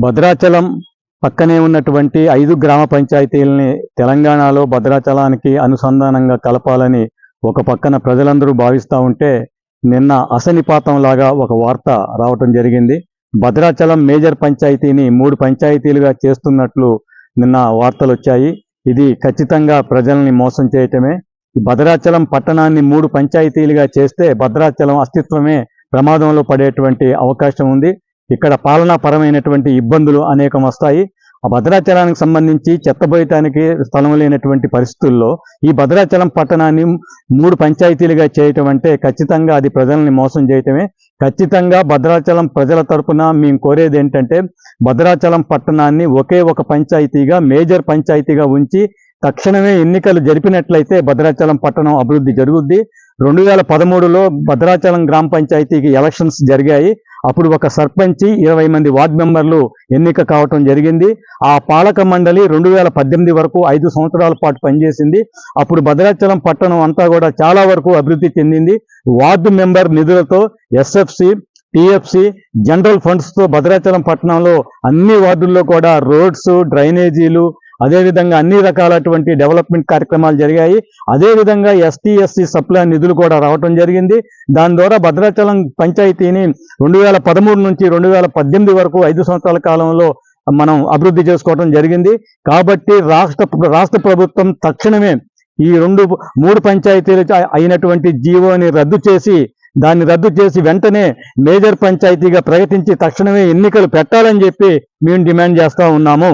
భద్రాచలం పక్కనే ఉన్నటువంటి 5 గ్రామ పంచాయతీలని తెలంగాణలో భద్రాచలానికి అనుసంధానంగా కలపాలని ఒక పక్కన ప్రజలందరూ భావిస్తూ ఉంటే నిన్న అసనిపాతం లాగా ఒక వార్త రావటం జరిగింది. భద్రాచలం మేజర్ పంచాయతీని 3 పంచాయతీలుగా చేస్తున్నట్లు నిన్న వార్తలు వచ్చాయి. ఇది ఖచ్చితంగా ప్రజల్ని మోసం చేయటమే. భద్రాచలం పట్టణాన్ని 3 పంచాయతీలుగా చేస్తే భద్రాచలం అస్తిత్వమే ప్రమాదంలో పడేటువంటి అవకాశం ఉంది. ఇక్కడ పాలనాపరమైనటువంటి ఇబ్బందులు అనేకం వస్తాయి. ఆ భద్రాచలానికి సంబంధించి చెత్తబోయటానికి స్థలం లేనటువంటి పరిస్థితుల్లో ఈ భద్రాచలం పట్టణాన్ని 3 పంచాయతీలుగా చేయటం అంటే ఖచ్చితంగా అది ప్రజల్ని మోసం చేయటమే. ఖచ్చితంగా భద్రాచలం ప్రజల తరపున మేము కోరేది ఏంటంటే భద్రాచలం పట్టణాన్ని ఒకే ఒక పంచాయతీగా మేజర్ పంచాయతీగా ఉంచి తక్షణమే ఎన్నికలు జరిపినట్లయితే భద్రాచలం పట్టణం అభివృద్ధి జరుగుద్ది. 2013లో భద్రాచలం గ్రామ పంచాయతీకి ఎలక్షన్స్ జరిగాయి. అప్పుడు ఒక సర్పంచి 20 మంది వార్డు మెంబర్లు ఎన్నిక కావటం జరిగింది. ఆ పాలక మండలి 2018 వరకు 5 సంవత్సరాల పాటు పనిచేసింది. అప్పుడు భద్రాచలం పట్టణం అంతా కూడా చాలా వరకు అభివృద్ధి చెందింది. వార్డు మెంబర్ నిధులతో ఎస్ఎఫ్సి, టిఎఫ్సి, జనరల్ ఫండ్స్తో భద్రాచలం పట్టణంలో అన్ని వార్డుల్లో కూడా రోడ్స్, డ్రైనేజీలు, అదేవిధంగా అన్ని రకాలటువంటి డెవలప్మెంట్ కార్యక్రమాలు జరిగాయి. అదేవిధంగా ఎస్టీ, ఎస్సీ సప్లై నిధులు కూడా రావటం జరిగింది. దాని ద్వారా భద్రాచలం పంచాయతీని 2013 నుంచి 2018 వరకు 5 సంవత్సరాల కాలంలో మనం అభివృద్ధి చేసుకోవడం జరిగింది. కాబట్టి రాష్ట్ర ప్రభుత్వం తక్షణమే ఈ 3 పంచాయతీలు అయినటువంటి జీవోని రద్దు చేసి వెంటనే మేజర్ పంచాయతీగా ప్రకటించి తక్షణమే ఎన్నికలు పెట్టాలని చెప్పి మేము డిమాండ్ చేస్తూ ఉన్నాము.